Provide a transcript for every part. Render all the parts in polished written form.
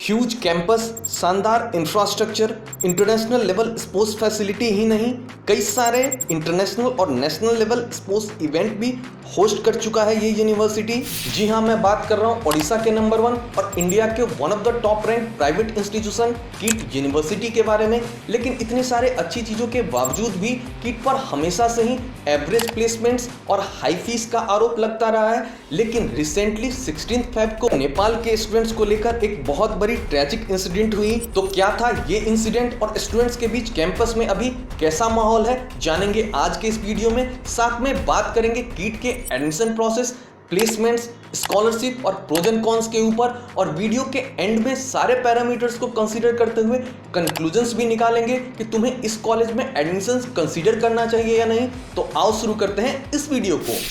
Huge campus, शानदार infrastructure, international level sports facility ही नहीं, कई सारे इंटरनेशनल और नेशनल लेवल स्पोर्ट्स इवेंट भी होस्ट कर चुका है ये यूनिवर्सिटी। जी हाँ, मैं बात कर रहा हूँ ओडिशा के नंबर 1 और इंडिया के one of the top rank private institution कीट यूनिवर्सिटी के बारे में। लेकिन इतने सारे अच्छी चीज़ों के बावजूद भी कीट पर हमेशा से ही एवरेज प्लेसमेंट्स और हाई फीस का आरोप लगता रहा है। लेकिन रिसेंटली 16 फेब को नेपाल के स्टूडेंट्स को लेकर एक बहुत बड़ी ट्रैजिक इंसिडेंट हुई। तो क्या था ये इंसिडेंट और स्टूडेंट्स के बीच कैंपस में अभी कैसा माहौल है, जानेंगे आज के इस वीडियो में। साथ में बात करेंगे कीट के एडमिशन प्रोसेस, प्लेसमेंट्स, स्कॉलरशिप और प्रोज एंड कॉन्स के ऊपर, और वीडियो के एंड में सारे पैरामीटर्स को कंसीडर करते हुए कंक्लूजन्स भी निकालेंगे कि तुम्हें इस कॉलेज में एडमिशन कंसीडर करना चाहिए या नहीं। तो आओ शुरू करते हैं इस वीडियो को।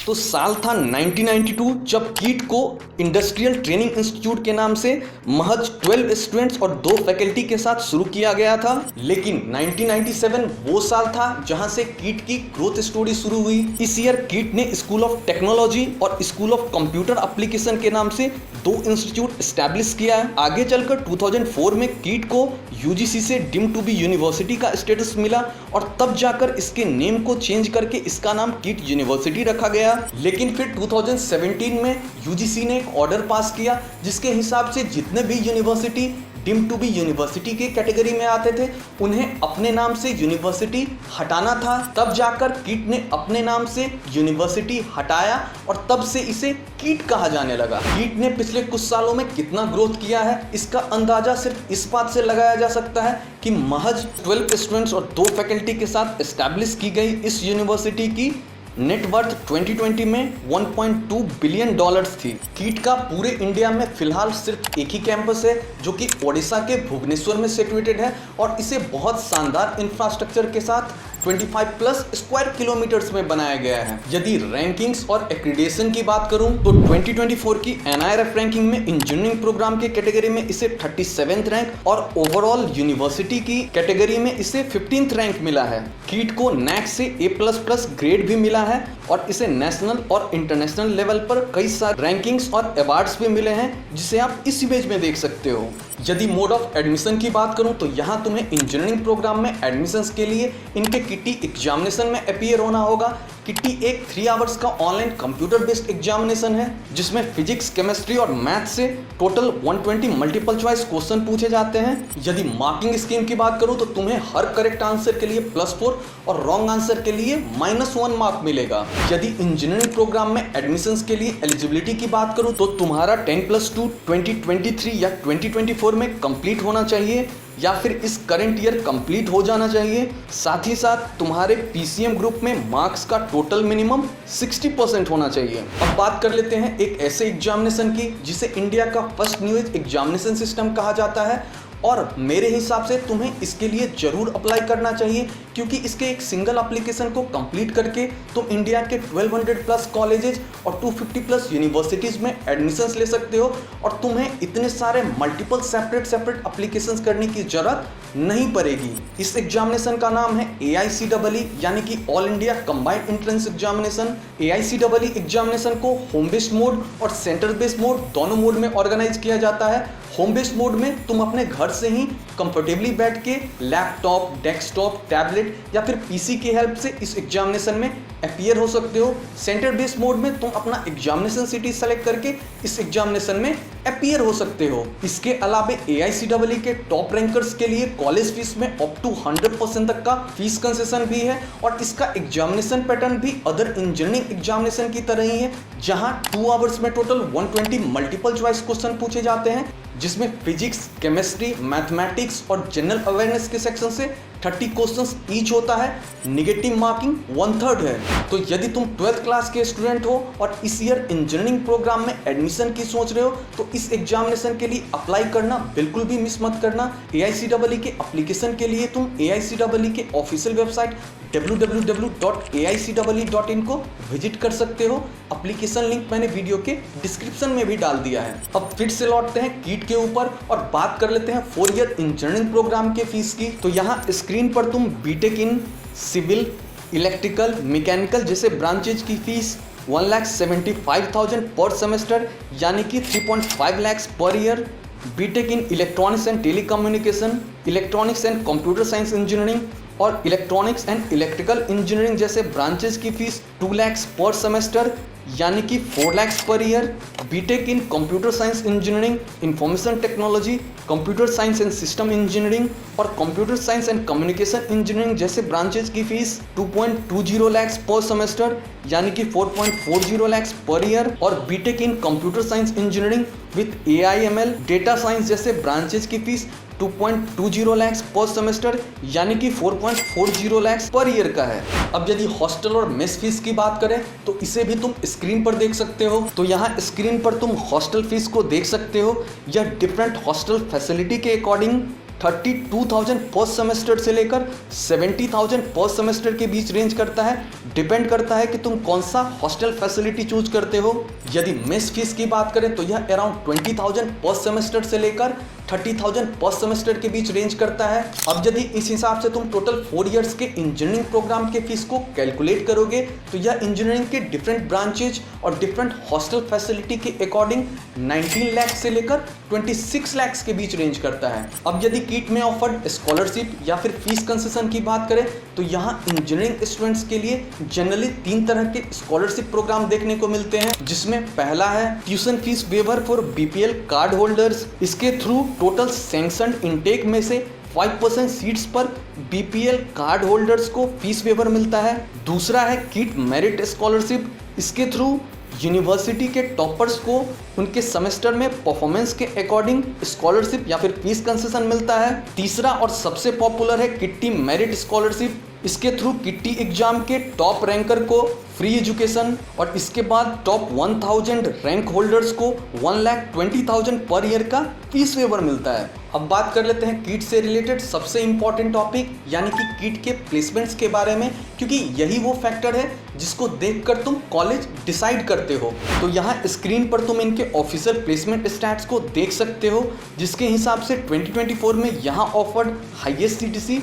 तो साल था 1992 जब कीट को इंडस्ट्रियल ट्रेनिंग इंस्टीट्यूट के नाम से महज 12 स्टूडेंट्स और 2 फैकल्टी के साथ शुरू किया गया था। लेकिन 1997 वो साल था जहां से कीट की ग्रोथ स्टोरी शुरू हुई। इस ईयर कीट ने स्कूल ऑफ टेक्नोलॉजी और स्कूल ऑफ कंप्यूटर एप्लीकेशन के नाम से 2 इंस्टीट्यूट एस्टैब्लिश किया है। आगे चलकर 2004 में कीट को यूजीसी से डीम्ड टू बी यूनिवर्सिटी का स्टेटस मिला और तब जाकर इसके नेम को चेंज करके इसका नाम कीट यूनिवर्सिटी रखा गया। लेकिन फिर 2017 में यूजीसी ने एक ऑर्डर पास किया जिसके हिसाब से जितने भी university deemed to be university के कैटेगरी में आते थे उन्हें अपने नाम से यूनिवर्सिटी हटाना था। तब जाकर कीट ने अपने नाम से यूनिवर्सिटी हटाया और तब से इसे कीट कहा जाने लगा। कीट ने पिछले कुछ सालों में कितना ग्रोथ किया है इसका अंदाजा सिर्फ इस बात से लगाया जा सकता है कि महज 12 स्टूडेंट्स और 2 फैकल्टी के साथ एस्टैब्लिश की गई इस यूनिवर्सिटी की नेटवर्थ 2020 में $1.2 बिलियन थी। कीट का पूरे इंडिया में फिलहाल सिर्फ एक ही कैंपस है जो कि ओडिशा के भुवनेश्वर में सिचुएटेड है और इसे बहुत शानदार इंफ्रास्ट्रक्चर के साथ 25+ स्क्वायर किलोमीटर्स में बनाया गया है। यदि रैंकिंग्स और एक्रीडेशन की बात करूं तो 2024 की NIRF रैंकिंग में इंजीनियरिंग प्रोग्राम के कैटेगरी में इसे 37th रैंक और ओवरऑल यूनिवर्सिटी की कैटेगरी में इसे 15th रैंक मिला है। कीट को NAC से A++ ग्रेड भी मिला है और इसे नेशनल और इंटरनेशनल लेवल पर कई सारे रैंकिंग्स और अवार्ड्स भी मिले हैं जिसे आप इस इमेज में देख सकते हो। यदि मोड ऑफ एडमिशन की बात करूं तो यहाँ तुम्हें इंजीनियरिंग प्रोग्राम में एडमिशन्स के लिए इनके किटी एग्जामिनेशन में अपीयर होना होगा। किटी एक 3 आवर्स का ऑनलाइन कंप्यूटर बेस्ड एग्जामिनेशन है जिसमें फिजिक्स, केमिस्ट्री और मैथ से टोटल 120 मल्टीपल चॉइस क्वेश्चन पूछे जाते हैं। यदि मार्किंग स्कीम की बात करूं तो तुम्हें हर करेक्ट आंसर के लिए +4 और रॉन्ग आंसर के लिए -1 मार्क मिलेगा। यदि इंजीनियरिंग प्रोग्राम में एडमिशन्स के लिए एलिजिबिलिटी की बात करूं तो तुम्हारा 10+2 2023 या 2024 में कंप्लीट होना चाहिए या फिर इस करंट ईयर कंप्लीट हो जाना चाहिए। साथ ही साथ तुम्हारे PCM ग्रुप में मार्क्स का टोटल मिनिमम 60% होना चाहिए। अब बात कर लेते हैं एक ऐसे एग्जामिनेशन की जिसे इंडिया का first new age examination system कहा जाता है और मेरे हिसाब से तुम्हें इसके लिए जरूर अप्लाई करना चाहिए क्योंकि इसके एक सिंगल एप्लीकेशन को कंप्लीट करके तुम इंडिया के 1200+ कॉलेजेस और 250+ यूनिवर्सिटीज़ में एडमिशन्स ले सकते हो और तुम्हें इतने सारे मल्टीपल सेपरेट एप्लीकेशंस करने की ज़रूरत नहीं पड़ेगी। इस एग्जामिनेशन का नाम है AICEE यानी कि all India combined entrance examination. AICEE examination को होम बेस्ड मोड और सेंटर बेस्ड मोड दोनों मोड में ऑर्गेनाइज किया जाता है। होम बेस्ड मोड में तुम अपने घर से ही कंफर्टेबली बैठ के लैपटॉप, डेस्कटॉप, टैबलेट या फिर PC की हेल्प से इस एग्जामिनेशन में अपीयर हो सकते हो। सेंटर बेस्ड मोड में तुम अपना एग्जामिनेशन सिटी सेलेक्ट करके इस एग्जामिनेशन में अपीयर हो सकते हो। इसके अलावा AICEE के टॉप रैंकर्स के लिए कॉलेज फीस में अप टू 100% तक का फीस कंसेशन भी है और इसका एग्जामिनेशन पैटर्न भी अदर इंजीनियरिंग एग्जामिनेशन की तरह ही है जहां 2 आवर्स में टोटल 120 मल्टीपल चॉइस क्वेश्चन पूछे जाते हैं जिसमें फिजिक्स, केमिस्ट्री, मैथमेटिक्स और जनरल अवेयरनेस के सेक्शन से 30 क्वेश्चंस ईच होता है, नेगेटिव मार्किंग 1/3 है। तो यदि तुम 12th क्लास के स्टूडेंट हो और इस ईयर इंजीनियरिंग प्रोग्राम में एडमिशन की सोच रहे हो तो इस एग्जामिनेशन के लिए अप्लाई करना बिल्कुल भी मिस मत करना। AICEE के एप्लीकेशन के लिए तुम AICEE के ऑफिशियल वेबसाइट www.aiceee.in को विजिट कर सकते हो। एप्लीकेशन लिंक मैंने वीडियो के डिस्क्रिप्शन में भी डाल दिया है। अब फिर से लौटते हैं कीट के ऊपर और बात कर लेते हैं 4 ईयर इंजीनियरिंग प्रोग्राम के फीस की। तो यहाँ स्क्रीन पर तुम B Tech in civil, electrical, mechanical जैसे ब्रांचेज की फीस 1,75,000 पर सेमेस्टर यानी कि 3.5 lakh per year. B Tech in electronics and telecommunication, electronics and computer science engineering और इलेक्ट्रॉनिक्स एंड इलेक्ट्रिकल इंजीनियरिंग जैसे ब्रांचेज की फीस 2 लाख पर सेमेस्टर यानी कि 4 lakh per year. B Tech in computer science engineering, information technology, computer science and system engineering और computer science and communication engineering जैसे branches की fees 2.20 lakh per semester यानी कि 4.40 lakh per year. और B Tech in computer science engineering with AIML, data science जैसे branches की fees 2.20 lakh per semester यानी कि 4.40 लाख पर ईयर का है। अब यदि हॉस्टल और मेस फीस की बात करें तो इसे भी तुम स्क्रीन पर देख सकते हो। तो यहाँ स्क्रीन पर तुम हॉस्टल फीस को देख सकते हो। यह डिफरेंट हॉस्टल फैसिलिटी के अकॉर्डिंग 32,000 पर सेमेस्टर से लेकर 70,000 पर सेमेस्टर के बीच रेंज करता है। डिपेंड करता है कि तुम कौन सा हॉस्टल फैसिलिटी चूज करते हो। यदि मेस फीस की बात करें तो यह अराउंड 20,000 पर सेमेस्टर से लेकर 30,000 पर सेमेस्टर के बीच रेंज करता है। अब यदि इस हिसाब से तुम टोटल 4 इयर्स के इंजीनियरिंग प्रोग्राम के फीस को कैलकुलेट करोगे तो यह इंजीनियरिंग के डिफरेंट ब्रांचेज और डिफरेंट हॉस्टल फैसिलिटी के अकॉर्डिंग 19 लाख से लेकर 26 लाख के बीच रेंज करता है। अब यदि कीट में ऑफर्ड स्कॉलरशिप या फिर फीस कंसेशन की बात करें तो यहाँ इंजीनियरिंग स्टूडेंट्स के लिए जनरली 3 तरह के स्कॉलरशिप प्रोग्राम देखने को मिलते हैं, जिसमें पहला है tuition fee waiver for BPL card holders. इसके थ्रू टोटल सैंक्शनड इनटेक में से 5% सीट्स पर BPL कार्ड होल्डर्स को फीस वेवर मिलता है। दूसरा है कीट मेरिट स्कॉलरशिप। इसके थ्रू यूनिवर्सिटी के टॉपर्स को उनके सेमेस्टर में परफॉर्मेंस के अकॉर्डिंग स्कॉलरशिप या फिर फीस कंसेशन मिलता है। तीसरा और सबसे पॉपुलर है किट्टी मेरिट स्कॉलरशिप। इसके थ्रू किट्टी एग्जाम के टॉप रैंकर को फ्री एजुकेशन और इसके बाद टॉप 1000 रैंक होल्डर्स को 1,20,000 पर ईयर का फीस वेवर मिलता है। अब बात कर लेते हैं कीट से रिलेटेड सबसे इंपॉर्टेंट टॉपिक यानी कि कीट के प्लेसमेंट्स के बारे में, क्योंकि यही वो फैक्टर है जिसको देखकर तुम कॉलेज डिसाइड करते हो। तो यहाँ स्क्रीन पर तुम इनके ऑफिशियल प्लेसमेंट स्टैट्स को देख सकते हो, जिसके हिसाब से 2024 में यहाँ offered highest CTC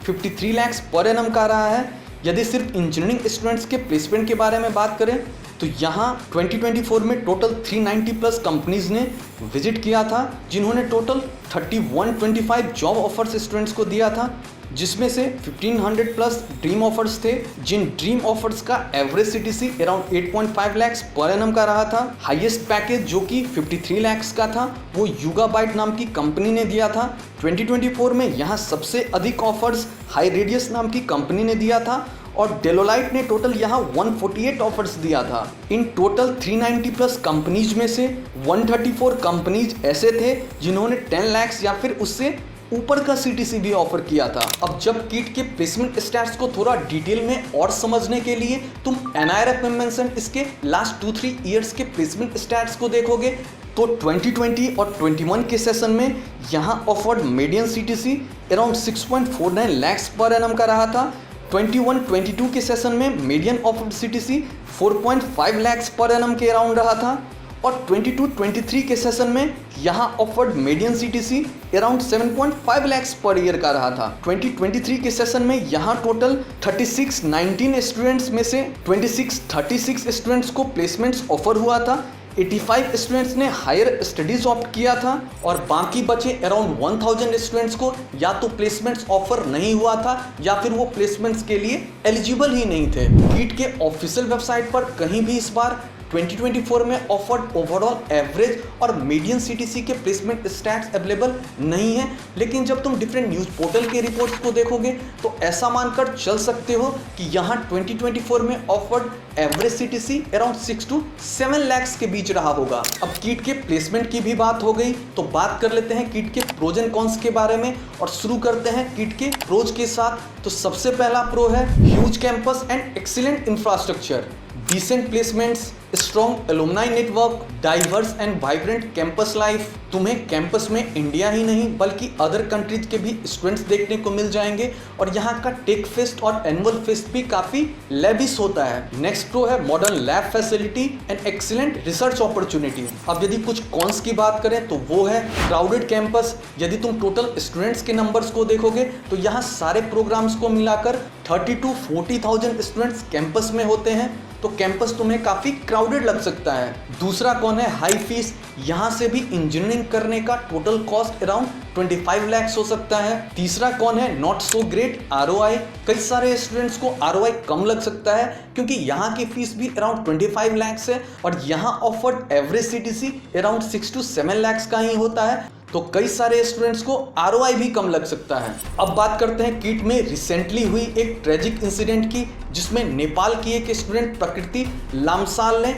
53 lakh per annum का रहा है। यदि सिर्फ इंजीनियरिंग स्टूडेंट्स के प्लेसमेंट के बारे में बात करें तो यहाँ 2024 में टोटल 390 प्लस कंपनीज ने विजिट किया था, जिन्होंने टोटल 3125 जॉब ऑफर्स स्टूडेंट्स को दिया था, जिसमें से 1500 प्लस ड्रीम ऑफर्स थे, जिन ड्रीम ऑफर्स का average CTC around 8.5 lakh per annum का रहा था। हाईएस्ट पैकेज जो कि 53 लाख का था वो यूगाबाइट नाम की कंपनी ने दिया था। 2024 में यहाँ सबसे अधिक ऑफर्स हाई रेडियस नाम की कंपनी ने दिया था और डेलोलाइट ने टोटल यहाँ 148 ऑफर्स दिया था। इन टोटल 390 प्लस कंपनीज में से 134 कंपनीज ऐसे थे जिन्होंने 10 लाख या फिर उससे ऊपर का CTC भी ऑफर किया था। अब जब कीट के प्लेसमेंट स्टैट्स को थोड़ा डिटेल में और समझने के लिए तुम NIRF में मेंशन इसके लास्ट 2-3 ईयर्स के प्लेसमेंट स्टैट्स को देखोगे तो 2020 और 21 के सेशन में यहाँ offered median CTC around 6.49 lakh per annum का रहा था। 21-22 के सेशन में median offered CTC 4.5 lakh per annum के अराउंड रहा था और 22-23 के सेशन में यहाँ offered median CTC around 7.5 lakh per year का रहा था। 2023 के सेशन में यहाँ टोटल 3619 स्टूडेंट्स में से 2636 स्टूडेंट्स को प्लेसमेंट्स ऑफर हुआ था। 85 स्टूडेंट्स ने हायर स्टडीज ऑप्ट किया था और बाकी बचे अराउंड 1000 स्टूडेंट्स को या तो प्लेसमेंट्स ऑफर नहीं हुआ था या फिर वो प्लेसमेंट्स के लिए एलिजिबल ही नहीं थे। कीट के ऑफिशियल वेबसाइट पर कहीं भी इस बार 2024 में ऑफर्ड ओवरऑल एवरेज और मीडियन सीटीसी के प्लेसमेंट स्टैट्स अवेलेबल नहीं है, लेकिन जब तुम डिफरेंट न्यूज़ पोर्टल के रिपोर्ट्स को देखोगे तो ऐसा मानकर चल सकते हो कि यहाँ 2024 में offered average CTC around 6 to 7 lakhs के बीच रहा होगा। अब कीट के प्लेसमेंट की भी बात हो गई तो बात कर लेते हैं कीट के प्रोज एंड कॉन्स के बारे में और शुरू करते हैं कीट के प्रोज के साथ। तो सबसे पहला प्रो है huge campus and excellent infrastructure, decent placements, strong alumni network, diverse and vibrant campus life. तुम्हें कैंपस में इंडिया ही नहीं बल्कि अदर कंट्रीज के भी स्टूडेंट्स देखने को मिल जाएंगे और यहाँ का टेक फेस्ट और एनुअल फेस्ट भी काफ़ी लेविश होता है। नेक्स्ट प्रो है modern lab facility and excellent research opportunity. अब यदि कुछ कॉन्स की बात करें तो वो है क्राउडेड कैंपस। यदि तुम टोटल स्टूडेंट्स के नंबर्स को देखोगे तो यहाँ सारे प्रोग्राम्स को मिलाकर 30 to 40,000 स्टूडेंट्स कैंपस में होते हैं, तो कैंपस तुम्हें काफ़ी क्राउडेड लग सकता है। दूसरा कौन है हाई फीस। यहाँ से भी इंजीनियरिंग करने का टोटल कॉस्ट अराउंड 25 lakhs हो सकता है। तीसरा कौन है नॉट सो ग्रेट ROI। कई सारे स्टूडेंट्स को ROI कम लग सकता है क्योंकि यहाँ की फीस भी अराउंड 25 lakhs है और यहाँ offered average CTC around 6 to 7 lakhs का ही होता है, तो कई सारे स्टूडेंट्स को ROI भी कम लग सकता है। अब बात करते हैं कीट में रिसेंटली हुई एक ट्रेजिक इंसिडेंट की, जिसमें नेपाल की एक स्टूडेंट प्रकृति लामसाल ने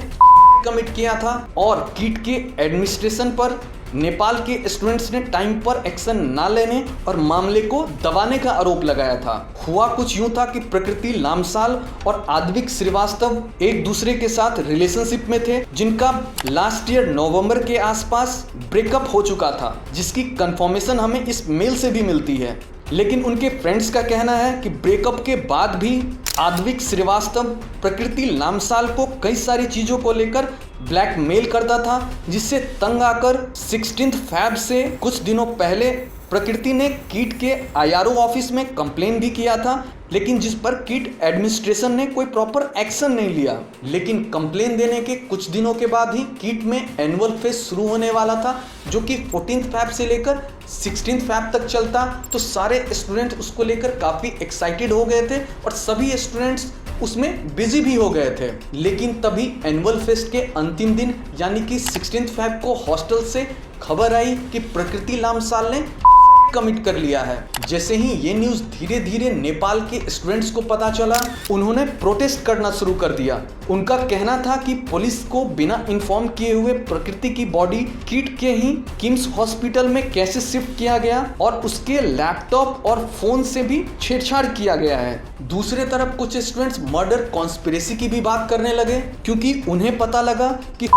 कमिट किया था और कीट के एडमिनिस्ट्रेशन पर नेपाल के स्टूडेंट्स ने टाइम पर एक्शन ना लेने और मामले को दबाने का आरोप लगाया था। हुआ कुछ यूं था कि प्रकृति लामसाल और आद्विक श्रीवास्तव एक दूसरे के साथ रिलेशनशिप में थे, जिनका लास्ट ईयर नवंबर के आसपास ब्रेकअप हो चुका था, जिसकी कंफर्मेशन हमें इस मेल से भी मिलती है। लेकिन उनके फ्रेंड्स का कहना है कि ब्रेकअप के बाद भी आद्विक श्रीवास्तव प्रकृति लामसाल को कई सारी चीज़ों को लेकर ब्लैकमेल करता था, जिससे तंग आकर 16 Feb से कुछ दिनों पहले प्रकृति ने कीट के IRO ऑफिस में कंप्लेन भी किया था, लेकिन जिस पर कीट एडमिनिस्ट्रेशन ने कोई प्रॉपर एक्शन नहीं लिया। लेकिन कंप्लेन देने के कुछ दिनों के बाद ही कीट में एनुअल फेस्ट शुरू होने वाला था, जो कि 14 Feb से लेकर 16 Feb तक चलता। तो सारे स्टूडेंट्स उसको लेकर काफ़ी एक्साइटेड हो गए थे और सभी स्टूडेंट्स उसमें बिजी भी हो गए थे। लेकिन तभी एनुअल फेस्ट के अंतिम दिन यानी कि 16 Feb को हॉस्टल से खबर आई कि प्रकृति लामसाल ने कमिट कर लिया है। जैसे ही ये न्यूज़ धीरे धीरे नेपाल के स्टूडेंट्स को पता चला, उन्होंने प्रोटेस्ट करना शुरू कर दिया। उनका कहना था कि पुलिस को बिना इन्फॉर्म किए हुए प्रकृति की बॉडी कीट के ही किम्स हॉस्पिटल में कैसे शिफ्ट किया गया और उसके लैपटॉप और फोन से भी छेड़छाड़ किया गया है। दूसरे तरफ कुछ स्टूडेंट्स मर्डर कॉन्स्पिरेसी की भी बात करने लगे, क्योंकि उन्हें पता लगा कि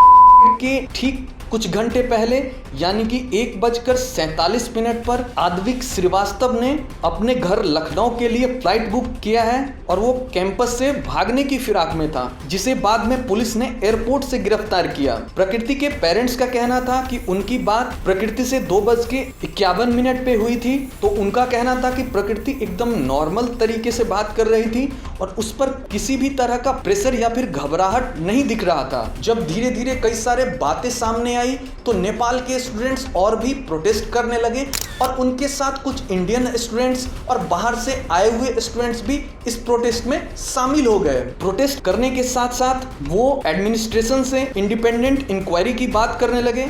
के ठीक कुछ घंटे पहले यानी कि 1:47 पर आद्विक श्रीवास्तव ने अपने घर लखनऊ के लिए फ्लाइट बुक किया है और वो कैंपस से भागने की फिराक में था, जिसे बाद में पुलिस ने एयरपोर्ट से गिरफ्तार किया। प्रकृति के पेरेंट्स का कहना था कि उनकी बात प्रकृति से 2:51 पे हुई थी, तो उनका कहना था कि प्रकृति एकदम नॉर्मल तरीके से बात कर रही थी और उस पर किसी भी तरह का प्रेशर या फिर घबराहट नहीं दिख रहा था। जब धीरे धीरे कई सारे बातें सामने आई तो नेपाल के स्टूडेंट्स और भी प्रोटेस्ट करने लगे और उनके साथ कुछ इंडियन स्टूडेंट्स और बाहर से आए हुए स्टूडेंट्स भी इस प्रोटेस्ट में शामिल हो गए। प्रोटेस्ट करने के साथ साथ वो एडमिनिस्ट्रेशन से इंडिपेंडेंट इंक्वायरी की बात करने लगे,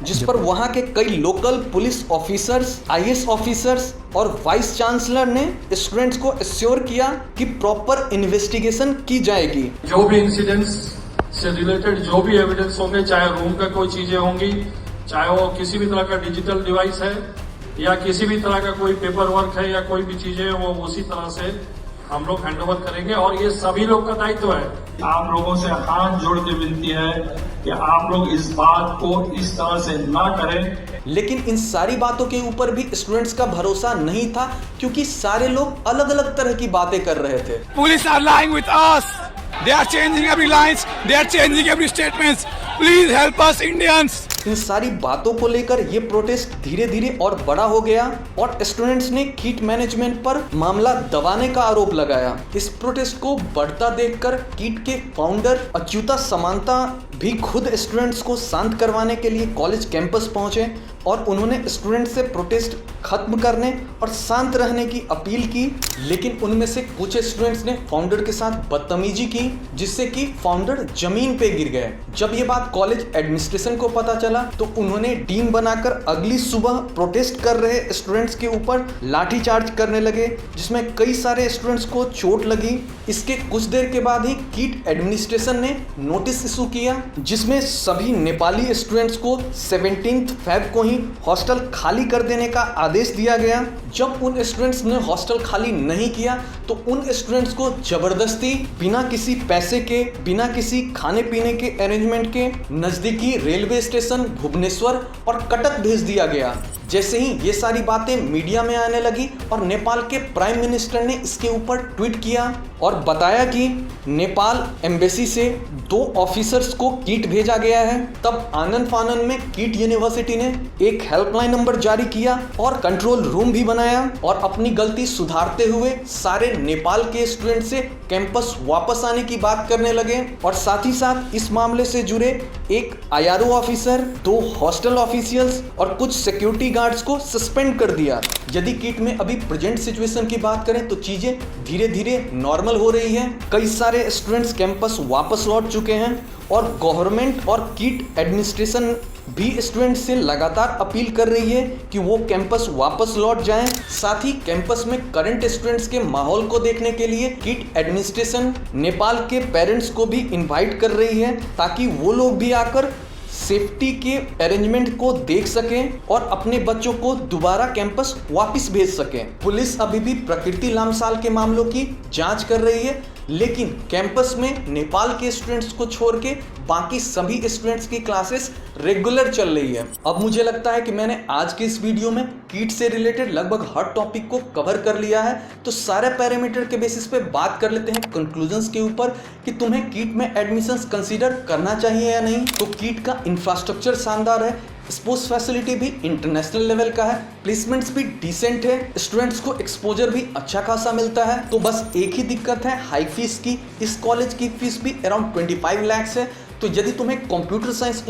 जिस पर वहां के कई local police officers, IAS officers और वाइस चांसलर ने स्टूडेंट्स को एश्योर किया कि प्रॉपर इन्वेस्टिगेशन की जाएगी। जो भी इंसिडेंट्स से रिलेटेड जो भी एविडेंस होंगे, चाहे रूम का कोई चीजें होंगी, चाहे वो किसी भी तरह का डिजिटल डिवाइस है या किसी भी तरह का कोई पेपर वर्क है या कोई भी चीजें है, वो उसी तरह से हम लोग हैंडओवर करेंगे और ये सभी लोग का दायित्व है। आप लोगों से हाथ जोड़ के विनती है कि आप लोग इस बात को इस तरह से ना करें। लेकिन इन सारी बातों के ऊपर भी स्टूडेंट्स का भरोसा नहीं था, क्योंकि सारे लोग अलग अलग तरह की बातें कर रहे थे। Police are lying with us. They are changing every lines. They are changing every statements. Please help us Indians. इन सारी बातों को लेकर ये प्रोटेस्ट धीरे धीरे और बड़ा हो गया और स्टूडेंट्स ने कीट मैनेजमेंट पर मामला दबाने का आरोप लगाया। इस प्रोटेस्ट को बढ़ता देखकर कीट के फाउंडर अच्युता समांता भी खुद स्टूडेंट्स को शांत करवाने के लिए कॉलेज कैंपस पहुंचे और उन्होंने स्टूडेंट से प्रोटेस्ट खत्म करने और शांत रहने की अपील की, लेकिन उनमें से कुछ स्टूडेंट्स ने फाउंडर के साथ बदतमीजी की, जिससे कि फाउंडर जमीन पे गिर गए। जब ये बात कॉलेज एडमिनिस्ट्रेशन को पता चला तो उन्होंने टीम बनाकर अगली सुबह प्रोटेस्ट कर रहे स्टूडेंट्स के ऊपर लाठीचार्ज करने लगे, जिसमें कई सारे स्टूडेंट्स को चोट लगी। इसके कुछ देर के बाद ही कीट एडमिनिस्ट्रेशन ने नोटिस इशू किया, जिसमें सभी नेपाली स्टूडेंट्स को 17 फेब को ही हॉस्टल खाली कर देने का आदेश दिया गया। जब उन स्टूडेंट्स ने हॉस्टल खाली नहीं किया तो उन स्टूडेंट्स को जबरदस्ती बिना किसी पैसे के, बिना किसी खाने पीने के अरेंजमेंट के नज़दीकी रेलवे स्टेशन भुवनेश्वर और कटक भेज दिया गया। जैसे ही ये सारी बातें मीडिया में आने लगी और नेपाल के प्राइम मिनिस्टर ने इसके ऊपर ट्वीट किया और बताया कि नेपाल एम्बेसी से 2 ऑफिसर्स को कीट भेजा गया है। तब आनंद फानन में कीट यूनिवर्सिटी ने एक हेल्पलाइन नंबर जारी किया और कंट्रोल रूम भी बनाया और अपनी गलती सुधारते हुए सारे नेपाल के स्टूडेंट से कैंपस वापस आने की बात करने लगे और साथ ही साथ इस मामले से जुड़े एक IRO ऑफिसर, 2 हॉस्टल ऑफिशियल्स और कुछ सिक्योरिटी गार्ड्स को सस्पेंड कर दिया। यदि कीट में अभी प्रेजेंट सिचुएशन की बात करें तो चीजें धीरे धीरे नॉर्मल हो रही हैं। कई सारे स्टूडेंट्स कैंपस वापस लौट चुके हैं और गवर्नमेंट और कीट एडमिनिस्ट्रेशन भी स्टूडेंट्स से लगातार अपील कर रही है कि वो कैंपस वापस लौट जाएं। साथ ही कैंपस में करंट स्टूडेंट्स के माहौल को देखने के लिए कीट एडमिनिस्ट्रेशन नेपाल के पेरेंट्स को भी इनवाइट कर रही है, ताकि वो लोग भी आकर सेफ्टी के अरेंजमेंट को देख सकें और अपने बच्चों को दोबारा कैंपस वापस भेज सकें। पुलिस अभी भी प्रकृति लामसाल के मामलों की जांच कर रही है, लेकिन कैंपस में नेपाल के स्टूडेंट्स को छोड़ के बाकी सभी स्टूडेंट्स की क्लासेस रेगुलर चल रही है। अब मुझे लगता है कि मैंने आज के इस वीडियो में कीट से रिलेटेड लगभग हर टॉपिक को कवर कर लिया है, तो सारे पैरामीटर के बेसिस पे बात कर लेते हैं कंक्लूजन्स के ऊपर कि तुम्हें कीट में एडमिशंस कंसीडर करना चाहिए या नहीं। तो कीट का इंफ्रास्ट्रक्चर शानदार है, स्पोर्ट्स फैसिलिटी भी इंटरनेशनल लेवल का है, प्लेसमेंट्स भी डिसेंट है, स्टूडेंट्स को एक्सपोजर भी अच्छा खासा मिलता है। तो बस एक ही दिक्कत है हाई फीस की। इस कॉलेज की फीस भी अराउंड 25 लाख है। तो यदि तुम्हें computer science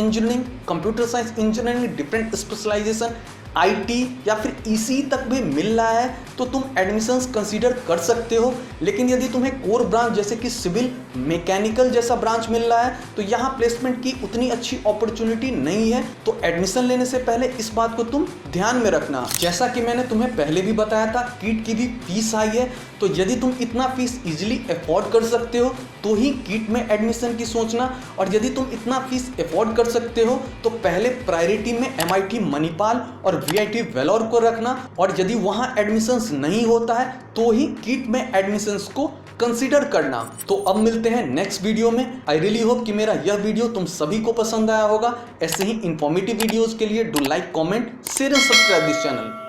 engineering different specialization IT या फिर EC तक भी मिल रहा है तो तुम एडमिशंस कंसीडर कर सकते हो। लेकिन यदि तुम्हें कोर ब्रांच जैसे कि सिविल, मैकेनिकल जैसा ब्रांच मिल रहा है तो यहाँ प्लेसमेंट की उतनी अच्छी अपॉर्चुनिटी नहीं है। तो एडमिशन लेने से पहले इस बात को तुम ध्यान में रखना। जैसा कि मैंने तुम्हें पहले भी बताया था, कीट की भी फीस हाई है, तो यदि तुम इतना फीस इजीली अफोर्ड कर सकते हो तो ही कीट में एडमिशन की सोचना। और यदि तुम इतना फीस अफोर्ड कर सकते हो तो पहले प्रायोरिटी में MIT मणिपाल और VIT वेलोर को रखना, और यदि वहां एडमिशंस नहीं होता है तो ही कीट में एडमिशंस को कंसीडर करना। तो अब मिलते हैं नेक्स्ट वीडियो में। आई रियली होप कि मेरा यह वीडियो तुम सभी को पसंद आया होगा। ऐसे ही इंफॉर्मेटिव वीडियोस के लिए do like, comment, share and subscribe this channel.